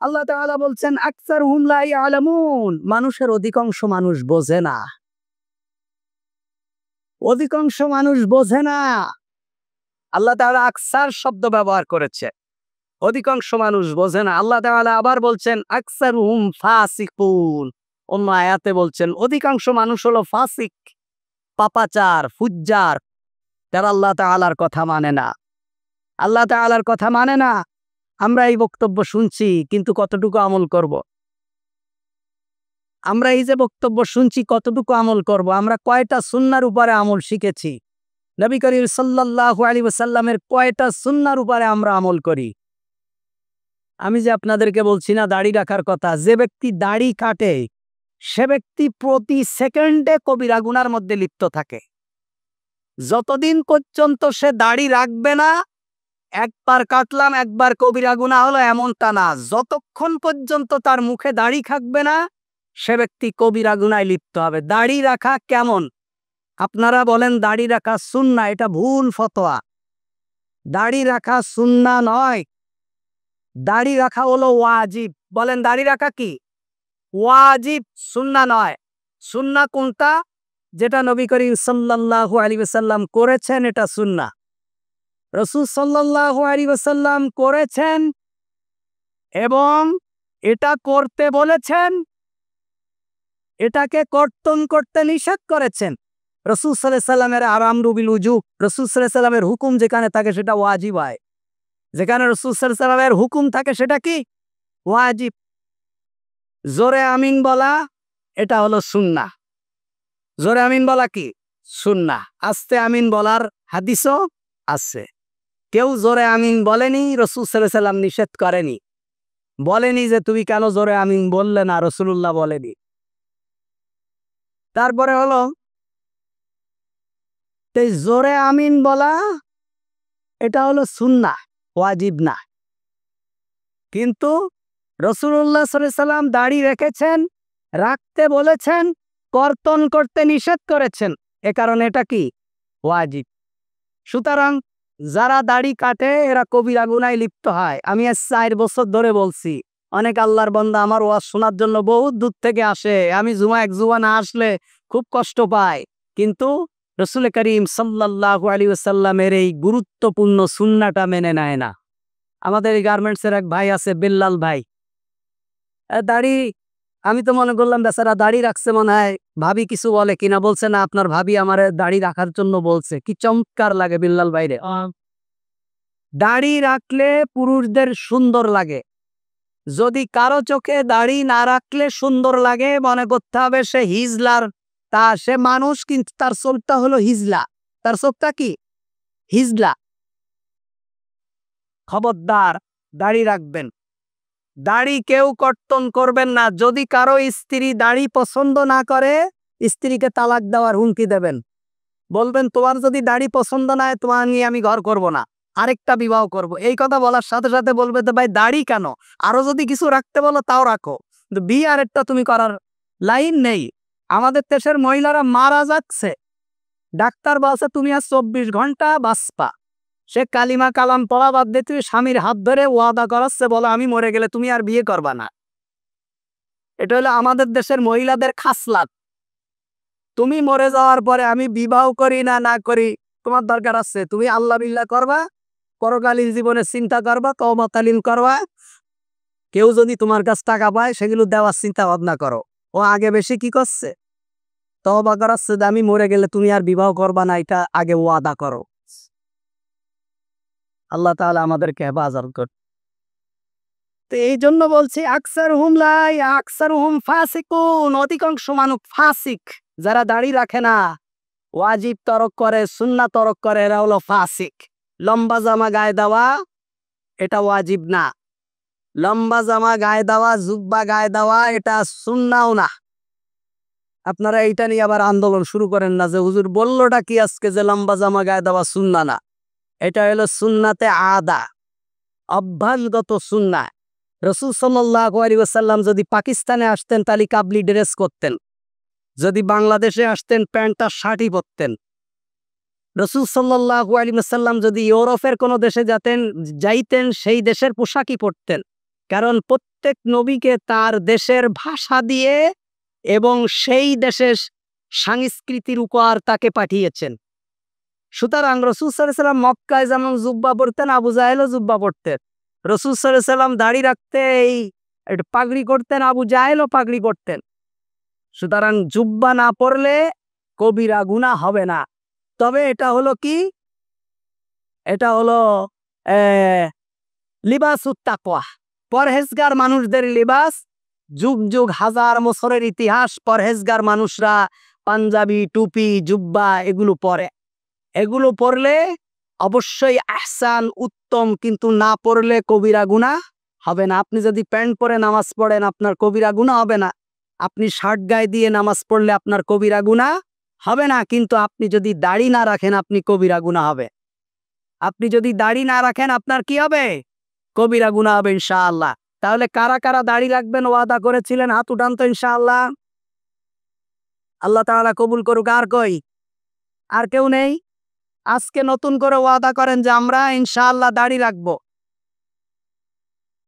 আল্লাহ তাআলা বলছেন আকসারুহুম লা ইয়ালামুন, মানুষের অধিকাংশ মানুষ বোঝে না। অধিকাংশ মানুষ বোঝে না। আল্লাহ তাআলা আকসার শব্দ ব্যবহার করেছে, অধিকাংশ মানুষ বোঝে না। আল্লাহ তাআলা আবার বলছেন আকসারুহুম ফাসিকুন, অন্য আয়াতে বলছেন অধিকাংশ মানুষ হলো ফাসিক, পাপাচার, ফুজ্জার, যারা আল্লাহ তাআলার কথা মানে না। আল্লাহ তাআলার কথা মানে না। আমরা এই বক্তব্য শুনছি, কিন্তু কতটুকু আমল করব? আমরা এই যে বক্তব্য শুনছি কতটুকু আমল করব? আমরা কয়টা সুন্নাহর উপরে আমল শিখেছি? নবী করিম সাল্লাল্লাহু আলাইহি ওয়াসাল্লামের কয়টা সুন্নাহর উপরে আমরা আমল করি? আমি যে আপনাদেরকে বলছি না দাড়ি রাখার কথা, যে ব্যক্তি দাড়ি কাটে সে ব্যক্তি প্রতি সেকেন্ডে কবিরা গুনার মধ্যে লিপ্ত থাকে। যতদিন পর্যন্ত সে দাড়ি রাখবে না, একবার কাটলাম একবার কবিরা গুনাহ হলো এমনটা না, যতক্ষণ পর্যন্ত তার মুখে দাড়ি থাকবে না সে ব্যক্তি কবিরা গুনায় লিপ্ত হবে। দাড়ি রাখা কেমন? আপনারা বলেন দাড়ি রাখা সুন্নাহ, এটা ভুল ফতোয়া। দাড়ি রাখা সুন্নাহ নয়, দাড়ি রাখা হলো ওয়াজিব। বলেন দাড়ি রাখা কি? ওয়াজিব, সুন্নাহ নয়। সুন্নাহ কোনটা? যেটা নবী করিম সাল্লাল্লাহু আলাইহি ওয়াসাল্লাম করেছেন, এটা সুন্নাহ। রাসূল সাল্লাল্লাহু আলাইহি ওয়াসাল্লাম করেছেন এবং এটা করতে বলেছেন, এটাকে কর্তন করতে নিষেধ করেছেন। রাসূল সাল্লাল্লাহু আলাইহি ওয়াসাল্লামের আরামরু বিল উজুব, রাসূল সাল্লাল্লাহু আলাইহি ওয়াসাল্লামের হুকুম যেখানে থাকে সেটা ওয়াজিব হয়। যেখানে রাসূল সাল্লাল্লাহু আলাইহি ওয়াসাল্লামের হুকুম থাকে সেটা কি? ওয়াজিব। জোরে আমিন বলা এটা হলো সুন্নাহ। জোরে আমিন বলা কি? সুন্নাহ। আস্তে আমিন বলার হাদিসও আছে। কেউ জোরে আমিন বলেনি, রাসূল সাল্লাল্লাহু আলাইহি ওয়াসাল্লাম নিষেধ করেনি। বলেনি যে তুমি কেন জোরে আমিন বললে না, রাসূলুল্লাহ বলেনি। তারপরে হলো এই জোরে আমিন বলা, এটা হলো সুন্নাহ, ওয়াজিব না। কিন্তু রাসূলুল্লাহ সাল্লাল্লাহু আলাইহি ওয়াসাল্লাম দাড়ি রেখেছেন, রাখতে বলেছেন, কর্তন করতে নিষেধ করেছেন, এ কারণে এটা কি? ওয়াজিব। সুতরাং যারা দাড়ি কাটে এরা কবিরা গুনায় লিপ্ত হয়। আমি আজ 4 বছর ধরে বলছি, অনেক আল্লাহর বান্দা আমার ওয়াজ শোনার জন্য বহুত দূর থেকে আসে। আমি এক জুমা না আসলে খুব কষ্ট পাই, কিন্তু রাসূল করিম সাল্লাল্লাহু আলাইহি ওয়াসাল্লামের এই গুরুত্বপূর্ণ সুন্নাহটা মেনে নেয় না। আমাদের এই গার্মেন্টসের এক ভাই আছে, বিল্লাল ভাই, দাড়ি, আমি তো মনে করলাম বেচারা দাড়ি রাখছে, মনে হয় ভাবি কিছু বলে কিনা। বলছে না, আপনার ভাবি আমার দাড়ি রাখার জন্য বলছে। কি চমৎকার লাগে বিল্লাল ভাইরে। দাড়ি রাখলে পুরুষদের সুন্দর লাগে। যদি কারো চোখে দাড়ি না রাখলে সুন্দর লাগে, মনে করতে হবে সে হিজলার, সে মানুষ কিন্তু তার চোখটা হলো হিজলা। তার চোখটা কি? হিজলা। খবরদার দাড়ি রাখবেন। দাড়ি কেউ কর্তন করবেন না। যদি কারো স্ত্রী দাড়ি পছন্দ না করে, স্ত্রীকে তালাক দেওয়ার হুমকি দেবেন। বলবেন তোমার যদি দাড়ি পছন্দ না হয় তোমার নিয়ে আমি ঘর করব না, আরেকটা বিবাহ করব। এই কথা বলার সাথে সাথে বলবে তো ভাই দাড়ি কেন, আরো যদি কিছু রাখতে বলো তাও রাখো, কিন্তু বিয়ে আরেকটা তুমি করার লাইন নেই। আমাদের দেশের মহিলারা মারা যাচ্ছে, ডাক্তার বলছে তুমি আর 24 ঘন্টা বাঁচবা। সে কালিমা কালাম পড়া বাদ দিয়ে তুমি স্বামীর হাত ধরে ওয়াদা করাচ্ছে, বলো আমি মরে গেলে তুমি আর বিয়ে করবা না। এটা হলো আমাদের দেশের মহিলাদের খাসলাত। তুমি মরে যাওয়ার পরে আমি বিবাহ করি না না করি তোমার দরকার আছে, তুমি আল্লাহ বিল্লাহ করবা, পরকালীন জীবনে চিন্তা করবা, তওবা তালিম করবা। কেউ যদি তোমার কাছ টাকা পায় সেগুলো দেওয়ার চিন্তা ভাবনা করো। ও আগে বেশি কি করছে? তওবা করাচ্ছে যে আমি মরে গেলে তুমি আর বিবাহ করবা না, এটা আগে ওয়াদা করো। আল্লাহ তাআলা আমাদেরকে হেফাজত করুন। তো এই জন্য বলছি আকসারুহুম ফাসিকুন, অধিকাংশ মানুষ ফাসিক। যারা দাড়ি রাখে না, ওয়াজিব তরক করে, সুন্নাহ তরক করে, এরা হলো ফাসিক। লম্বা জামা গায়ে দেওয়া এটা ওয়াজিব না। লম্বা জামা গায়ে দেওয়া, জুব্বা গায়ে দেওয়া এটা সুন্নাহও না। আপনারা এইটা নিয়ে আবার আন্দোলন শুরু করেন না যে হুজুর বললোটা কি আজকে যে লম্বা জামা গায়ে দেওয়া সুন্নাহ না। এটা হলো সুন্নাতে আদা, অভ্যাসগত সুন্নাহ। রাসূল সাল্লাল্লাহু আলাইহি ওয়াসাল্লাম যদি পাকিস্তানে আসতেন তাহলে কাবলি ড্রেস করতেন, যদি বাংলাদেশে আসতেন প্যান্ট আর শার্টই পরতেন। রাসূল সাল্লাল্লাহু আলাইহি ওয়াসাল্লাম যদি ইউরোপের কোনো দেশে যাইতেন সেই দেশের পোশাকই পরতেন। কারণ প্রত্যেক নবীকে তার দেশের ভাষা দিয়ে এবং সেই দেশের সংস্কৃতির উপর তাকে পাঠিয়েছেন। সুতরাং রাসূল সাল্লাল্লাহু আলাইহি ওয়াসাল্লাম মক্কায় যেমন জুব্বা পরতেন, আবু জাহেলও জুব্বা পরতেন। রাসূল সাল্লাল্লাহু আলাইহি ওয়াসাল্লাম দাড়ি রাখতে একটু পাগড়ি করতেন, আবু জাহেলও পাগড়ি করতেন। সুতরাং জুব্বা না পরলে কবিরা গুনাহ হবে না। তবে এটা হলো কি, এটা হলো লিবাসুত তাকওয়া, পরহেজগার মানুষদের লিবাস। যুগ যুগ হাজার বছরের ইতিহাস পরহেজগার মানুষরা পাঞ্জাবি, টুপি, জুব্বা এগুলো পরে। এগুলো পরলে অবশ্যই আহসান, উত্তম, কিন্তু না পরলে কবিরা গুনাহ হবে না। আপনি যদি প্যান্ট পরে নামাজ পড়েন আপনার কবিরা গুনাহ হবে না। আপনি শার্ট গায়ে দিয়ে নামাজ পড়লে আপনার কবিরা গুনাহ হবে না। কিন্তু আপনি যদি দাড়ি না রাখেন আপনি কবিরা গুনাহ হবে। আপনি যদি দাড়ি না রাখেন আপনার কি হবে? কবিরা গুনাহ হবে ইনশাআল্লাহ। তাহলে কারা কারা দাড়ি রাখবেন ওয়াদা করেছিলেন হাত উঠান তো ইনশাআল্লাহ। আল্লাহ তাআলা কবুল করুক। আর কই? আর কেউ নেই? আজকে নতুন করে ওয়াদা করেন যে আমরা ইনশাআল্লাহ দাড়ি রাখবো,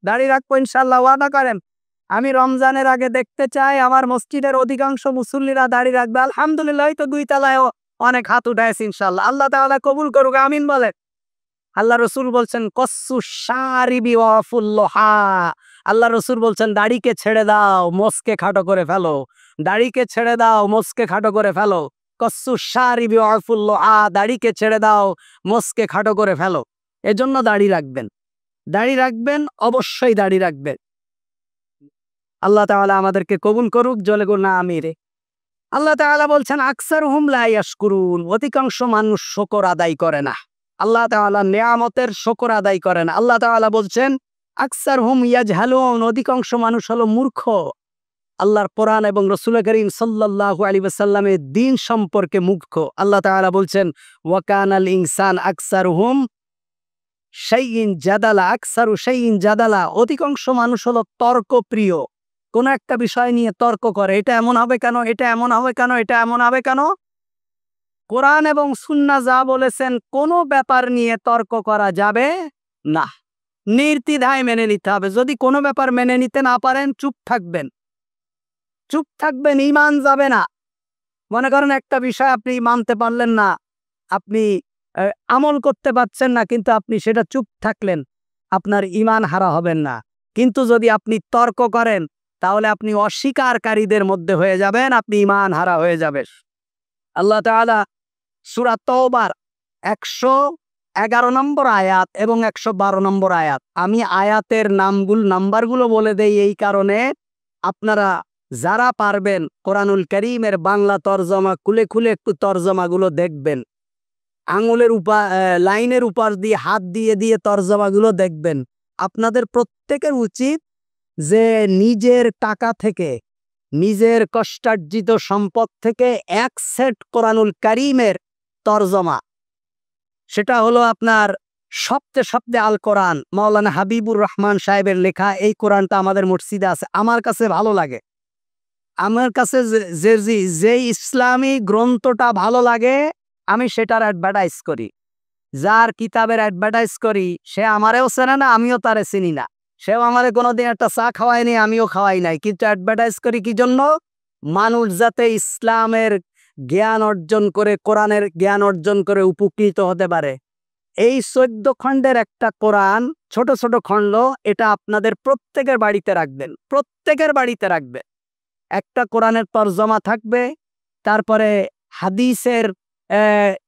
দাড়ি রাখবো ইনশাআল্লাহ, ওয়াদা করেন। আমি রমজানের আগে দেখতে চাই আমার মসজিদের অধিকাংশ মুসল্লিরা দাড়ি রাখবে। আলহামদুলিল্লাহ, তো 2 তলায় অনেক হাত উঠাইছে ইনশাআল্লাহ। আল্লাহ তাআলা কবুল করুক, আমিন বলে। আল্লাহ রসুল বলছেন কসু শারিবি ওয়াফুল লোহা। আল্লাহ রসুল বলছেন দাড়িকে ছেড়ে দাও, মোচকে খাটো করে ফেলো। দাড়িকে ছেড়ে দাও, মোচকে খাটো করে ফেলো। কসু শারিবি ওয়াফুল লোহা, দাড়িকে ছেড়ে দাও, মোচকে খাটো করে ফেলো। এজন্য দাড়ি রাখবেন, দাড়ি রাখবেন, অবশ্যই দাড়ি রাখবেন। আল্লাহ তাআলা আমাদেরকে কবুল করুক, জলে গুনা আমিরে। আল্লাহ তাআলা বলছেন আকসারুহুম লা ইয়াশকুরুন, অধিকাংশ মানুষ শুকর আদায় করে না। আল্লাহ তাআলা নিয়ামতের শুকর আদায় করেন। আল্লাহ তাআলা বলছেন আকসারহুম ইয়াজহালুন, অধিকাংশ মানুষ হলো মূর্খ। আল্লাহর কোরআন এবং রাসূল করিম সাল্লাল্লাহু আলাইহি ওয়াসাল্লামের দ্বীন সম্পর্কে মূর্খ। আল্লাহ তাআলা বলছেন ওয়া কানাল ইনসান আকসারুহুম শাইইন জাদালা, আকসারু শাইইন জাদালা, অধিকাংশ মানুষ হলো তর্কপ্রিয়। কোন একটা বিষয় নিয়ে তর্ক করে, এটা এমন হবে কেন, এটা এমন হবে কেন, এটা এমন হবে কেন। কোরআন এবং সুন্নাহ যা বলেছেন কোনো ব্যাপার নিয়ে তর্ক করা যাবে না, নির্দ্বিধায় মেনে নিতে হবে। যদি কোনো ব্যাপার মেনে নিতে না পারেন চুপ থাকবেন, চুপ থাকবেন, ঈমান যাবে না। মনে করেন একটা বিষয় আপনি মানতে পারলেন না, আপনি আমল করতে পারছেন না, কিন্তু আপনি সেটা চুপ থাকলেন, আপনার ঈমান হারা হবেন না। কিন্তু যদি আপনি তর্ক করেন তাহলে আপনি অস্বীকারীদের মধ্যে হয়ে যাবেন, আপনি ঈমান হারা হয়ে যাবেন। আল্লাহ তাআলা সূরা তাওবার 111 নম্বর আয়াত এবং 112 নম্বর আয়াত, আমি আয়াতের নাম্বারগুলো বলে দেই এই কারণে আপনারা যারা পারবেন কোরআনুল কারীমের বাংলা তরজমা খুলে খুলে একটু তরজমাগুলো দেখবেন। আঙুলের লাইনের উপর দিয়ে হাত দিয়ে দিয়ে তরজমাগুলো দেখবেন। আপনাদের প্রত্যেকের উচিত যে নিজের টাকা থেকে, নিজের কষ্টার্জিত সম্পদ থেকে 1 সেট কোরআনুল কারীমের তরজমা, সেটা হলো আপনার শব্দে শব্দে আল কোরআন, মাওলানা হাবিবুর রহমান সাহেবের লেখা। এই কোরআনটা আমাদের মসজিদে আছে, আমার কাছে ভালো লাগে। আমার কাছে যে ইসলামী গ্রন্থটা ভালো লাগে আমি সেটার অ্যাডভার্টাইজ করি। যার কিতাবের অ্যাডভার্টাইজ করি সে আমারেও চেনে না, আমিও তারে চিনি না। সেও আমারে কোনোদিন একটা চা খাওয়ায়নি, আমিও খাওয়াই নাই, কিন্তু অ্যাডভার্টাইজ করি কি জন্য? মানুষ যাতে ইসলামের জ্ঞান অর্জন করে, কোরআনের জ্ঞান অর্জন করে উপকৃত হতে পারে। এই 14 খণ্ডের একটা কোরআন, ছোট ছোট খণ্ড, এটা আপনাদের প্রত্যেকের বাড়িতে রাখবেন, প্রত্যেকের বাড়িতে রাখবেন। একটা কোরআনের তরজমা থাকবে, তারপরে হাদিসের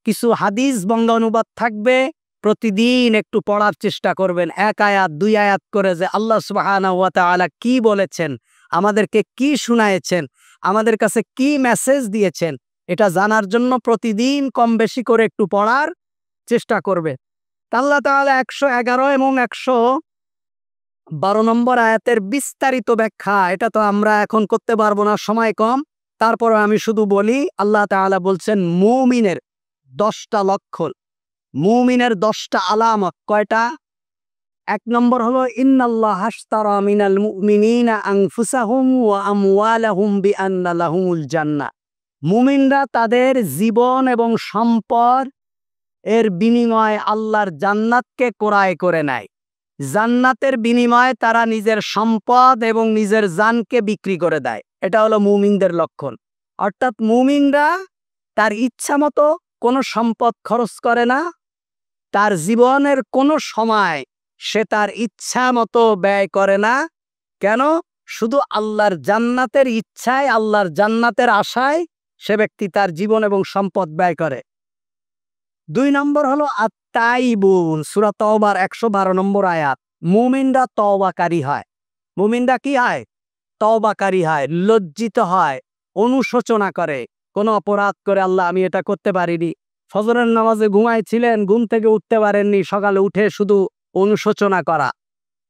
কিছু হাদিস বঙ্গ অনুবাদ থাকবে। প্রতিদিন একটু পড়ার চেষ্টা করবেন, 1 আয়াত 2 আয়াত করে, যে আল্লাহ সুবহানাহু ওয়া তাআলা কি বলেছেন, আমাদেরকে কি শুনায়েছেন, আমাদের কাছে কি মেসেজ দিয়েছেন, এটা জানার জন্য প্রতিদিন কম বেশি করে একটু পড়ার চেষ্টা করবে। আল্লাহ তাআলা 111 এবং 112 নম্বর আয়াতের বিস্তারিত ব্যাখ্যা, এটা তো আমরা এখন করতে পারবো না, সময় কম। তারপরে আমি শুধু বলি, আল্লাহ তাআলা বলছেন মুমিনের 10টা লক্ষণ, মুমিনের 10টা আলামত। কয়টা? 1 নম্বর হলো ইন্নাল্লাহ আশতারা মিনাল মুমিনিনা আনফুসাহুম ওয়া আমওয়ালাহুম বিআন্না লাহুমুল জান্নাহ। মুমিনরা তাদের জীবন এবং সম্পদ এর বিনিময়ে আল্লাহর জান্নাতকে ক্রয় করে নেয়। জান্নাতের বিনিময়ে তারা নিজের সম্পদ এবং নিজের জানকে বিক্রি করে দেয়। এটা হলো মুমিনদের লক্ষণ। অর্থাৎ মুমিনরা তার ইচ্ছা মতো কোনো সম্পদ খরচ করে না, তার জীবনের কোনো সময় সে তার ইচ্ছা মতো ব্যয় করে না। কেন? শুধু আল্লাহর জান্নাতের ইচ্ছায়, আল্লাহর জান্নাতের আশায় সে ব্যক্তি তার জীবন এবং সম্পদ ব্যয় করে। 2 নম্বর হলো আত-তাইবুন, সূরা তাওবার 112 নম্বর আয়াত। মুমিনরা তওবাকারী হয়। মুমিনরা কি হয়? তওবাকারী হয়, লজ্জিত হয়, অনুশোচনা করে। কোনো অপরাধ করে, আল্লাহ আমি এটা করতে পারিনি। ফজরের নামাজে ঘুমাইছিলেন, ঘুম থেকে উঠতে পারেননি, সকালে উঠে শুধু অনুশোচনা করা।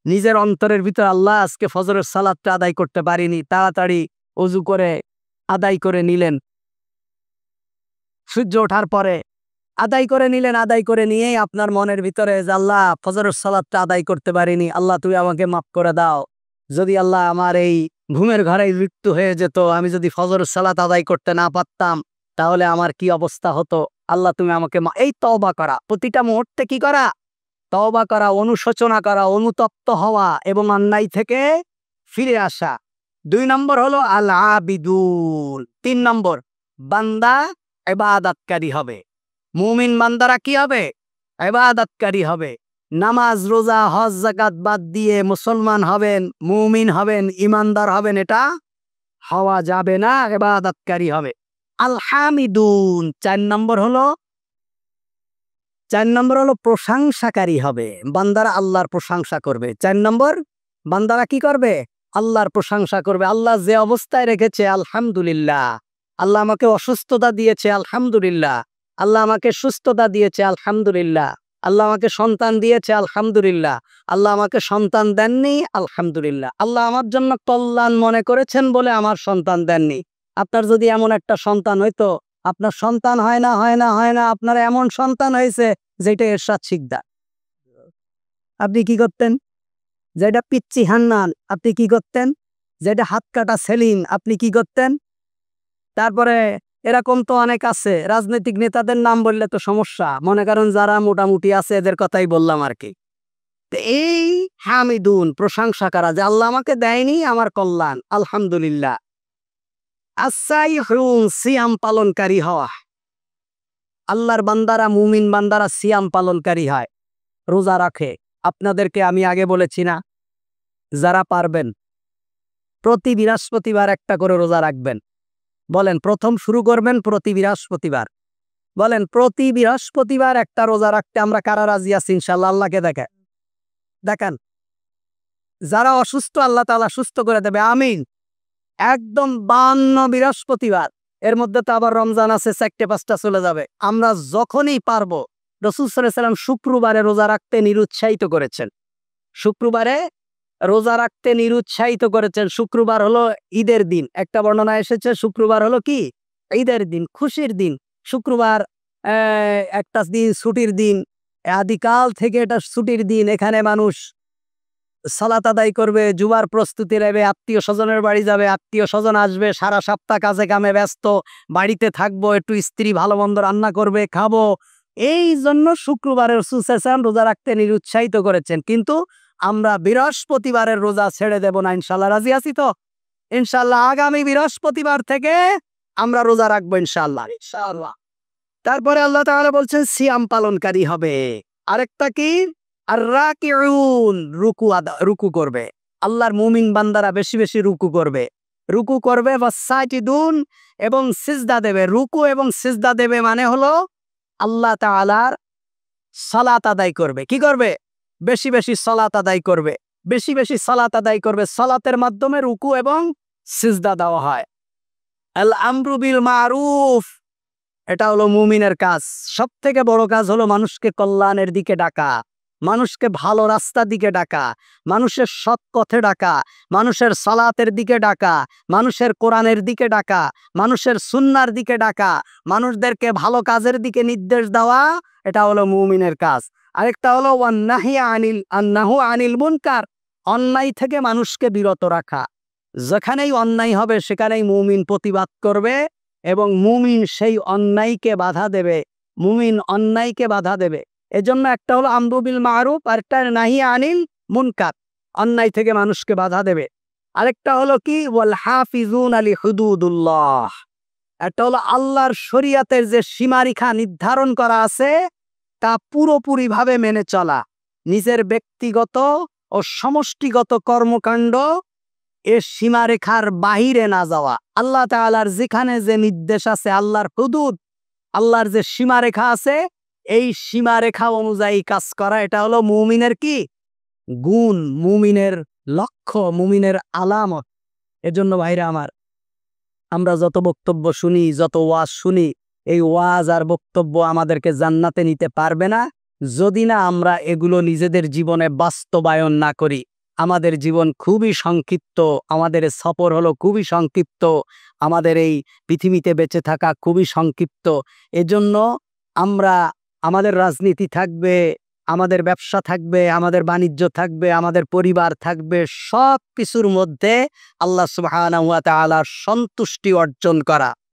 নিজের অন্তরের ভিতর, আল্লাহ আজকে ফজরের সালাতটা আদায় করতে পারিনি, তাড়াতাড়ি ওযু করে আদায় করে নিলেন। সূর্য ওঠার পরে আদায় করে নিলেন, আদায় করে নিয়েই আপনার মনের ভিতরে যে আল্লাহ ফজরের সালাতটা আদায় করতে পারিনি, আল্লাহ তুমি আমাকে মাফ করে দাও। যদি আল্লাহ আমার এই ঘুমের ঘরেই মৃত্যু হয়ে যেত, আমি যদি ফজরের সালাত আদায় করতে না পারতাম, তাহলে আমার কি অবস্থা হতো, আল্লাহ তুমি আমাকে এই তওবা করা, প্রতিটা মুহূর্তে কি করা? তওবা করা, অনুশোচনা করা, অনুতপ্ত হওয়া এবং অন্যায় থেকে ফিরে আসা। 2 নম্বর হলো আল আবিদুন। 3 নম্বর, বান্দা ইবাদতকারী হবে। মুমিন বান্দারা কি হবে? ইবাদতকারী হবে। নামাজ, রোজা, হজ, যাকাত বাদ দিয়ে মুসলমান হবেন, মুমিন হবেন, ঈমানদার হবেন, এটা হওয়া যাবে না। ইবাদতকারী হবে। আল হামিদুন, 4 নম্বর হলো প্রশংসাকারী হবে। বান্দারা আল্লাহর প্রশংসা করবে। 4 নম্বর, বান্দারা কি করবে? আল্লাহর প্রশংসা করবে। আল্লাহ যে অবস্থায় রেখেছে, আলহামদুলিল্লাহ। আল্লাহ আমাকে অসুস্থতা দিয়েছে, আলহামদুলিল্লাহ। আল্লাহ আমাকে সুস্থতা দিয়েছে, আলহামদুলিল্লাহ। আল্লাহ আমাকে সন্তান দিয়েছে, আলহামদুলিল্লাহ। আল্লাহ আমাকে সন্তান দেননি, আলহামদুলিল্লাহ। আল্লাহ আমার জন্য কল্যাণ মনে করেছেন বলে আমার সন্তান দেননি। আপনার যদি এমন একটা সন্তান হইতো, আপনার সন্তান হয় না, আপনার এমন সন্তান হয়েছে যেটা এরশাদ শিকদার, আপনি কি করতেন? যেটা পিচ্চি হান্নান, আপনি কি করতেন? যেটা হাত কাটা সেলিম, আপনি কি করতেন? তারপরে এরকম তো অনেক আছে, রাজনৈতিক নেতাদের নাম বললে তো সমস্যা, মনে করেন যারা মোটামুটি আছে এদের কথাই বললাম আর কি। তো এই হামিদুন, প্রশংসা করা যে আল্লাহ আমাকে দেয়নি, আমার কল্যাণ, আলহামদুলিল্লাহ। আস-সাইহুন, সিয়াম পালনকারী হওয়া। আল্লাহর বান্দারা, মুমিন বান্দারা সিয়াম পালনকারী হয়, রোজা রাখে। আপনাদেরকে আমি আগে বলেছি না, যারা পারবেন প্রতি বৃহস্পতিবার একটা করে রোজা রাখবেন। বলেন, প্রথম শুরু করবেন প্রতি বৃহস্পতিবার। বলেন, প্রতি বৃহস্পতিবার একটা রোজা রাখতে আমরা কারা রাজি আছি? ইনশাআল্লাহ। আল্লাহকে দেখান। যারা অসুস্থ, আল্লাহ তাআলা সুস্থ করে দেবে, আমিন। একদম 52 বৃহস্পতিবার, এর মধ্যে তো আবার রমজান আছে, 4-5টা চলে যাবে। আমরা যখনই পারবো, রাসূল সাল্লাল্লাহু আলাইহি ওয়াসাল্লাম শুক্রবারে রোজা রাখতে নিরুৎসাহিত করেছেন। শুক্রবারে রোজা রাখতে নিরুৎসাহিত করেছেন। শুক্রবার হলো ঈদের দিন। একটা বর্ণনা এসেছে শুক্রবার হলো কি? ঈদের দিন, খুশির দিন। শুক্রবার একটা দিন, ছুটির দিন। আদিকাল থেকে এটা ছুটির দিন। এখানে মানুষ সালাত আদায় করবে, জুমার প্রস্তুতি নেবে, আত্মীয় স্বজনের বাড়ি যাবে, আত্মীয় স্বজন আসবে, সারা সপ্তাহ কাজে কামে ব্যস্ত, বাড়িতে থাকবো, একটু স্ত্রী ভালো মন্দ রান্না করবে, খাবো। এই জন্য শুক্রবারের রাসূল সাল্লাল্লাহু আলাইহি ওয়াসাল্লাম রোজা রাখতে নিরুৎসাহিত করেছেন। কিন্তু আমরা বৃহস্পতিবারের রোজা ছেড়ে দেব না, ইনশাআল্লাহ। রাজি আছি তো? ইনশাআল্লাহ আগামী বৃহস্পতিবার থেকে আমরা রোজা রাখবো, ইনশাআল্লাহ। তারপরে আল্লাহ তাআলা বলছেন সিয়াম পালনকারী হবে। আরেকটা কি? আর রাকিউন, রুকু করবে। আল্লাহর মুমিন বান্দারা বেশি বেশি রুকু করবে। ওয়াসাজিদুন, এবং সিজদা দেবে। রুকু এবং সিজদা দেবে মানে হলো আল্লাহ তাআলার সালাত আদায় করবে। কি করবে? বেশি বেশি সালাত আদায় করবে। সালাতের মাধ্যমে রুকু এবং সিজদা দেওয়া হয়। আল আমরু বিল মারুফ, এটা হলো মুমিনের কাজ। সবথেকে বড় কাজ হলো মানুষকে কল্যাণের দিকে ডাকা, মানুষকে ভালো রাস্তার দিকে ডাকা, মানুষের সৎ পথে ডাকা, মানুষের সালাতের দিকে ডাকা, মানুষের কোরআনের দিকে ডাকা, মানুষের সুন্নাহর দিকে ডাকা, মানুষদেরকে ভালো কাজের দিকে নির্দেশ দেওয়া। এটা হলো মুমিনের কাজ। আরেকটা হলো আন্নাহু আনিল মুনকার, অন্যায় থেকে মানুষকে বিরত রাখা। যেখানেই অন্যায় হবে সেখানেই মুমিন প্রতিবাদ করবে এবং মুমিন সেই অন্যায়কে বাধা দেবে। এজন্য একটা হলো আমরু বিল মারুফ আর একটা নাহি আনিল মুনকার, অন্যায় থেকে মানুষকে বাধা দেবে। আরেকটা হলো কি, ওয়াল হাফিজুন আলি হুদুদুল্লাহ, একটা হলো আল্লাহর শরীয়তের যে সীমারেখা নির্ধারণ করা আছে তা পুরোপুরিভাবে মেনে চলা, নিজের ব্যক্তিগত ও সমষ্টিগত কর্মকাণ্ড এর সীমারেখার বাহিরে না যাওয়া। আল্লাহ তাআলার যেখানে যে নির্দেশ আছে, আল্লাহর হুদুদ, আল্লাহর যে সীমারেখা আছে, এই সীমারেখা অনুযায়ী কাজ করা, এটা হলো মুমিনের কি গুণ, মুমিনের লক্ষ্য, মুমিনের আলামত। এজন্য ভাইরা আমার, আমরা যত বক্তব্য শুনি, যত ওয়াজ শুনি, এই ওয়াজ আর বক্তব্য আমাদেরকে জান্নাতে নিতে পারবে না যদি না আমরা এগুলো নিজেদের জীবনে বাস্তবায়ন না করি। আমাদের জীবন খুবই সংক্ষিপ্ত, আমাদের সফর হলো খুবই সংক্ষিপ্ত, আমাদের এই পৃথিবীতে বেঁচে থাকা খুবই সংক্ষিপ্ত। এজন্য আমরা, আমাদের রাজনীতি থাকবে, আমাদের ব্যবসা থাকবে, আমাদের বাণিজ্য থাকবে, আমাদের পরিবার থাকবে, সব কিছুর মধ্যে আল্লাহ সুবহানাহু ওয়া তাআলার সন্তুষ্টি অর্জন করা।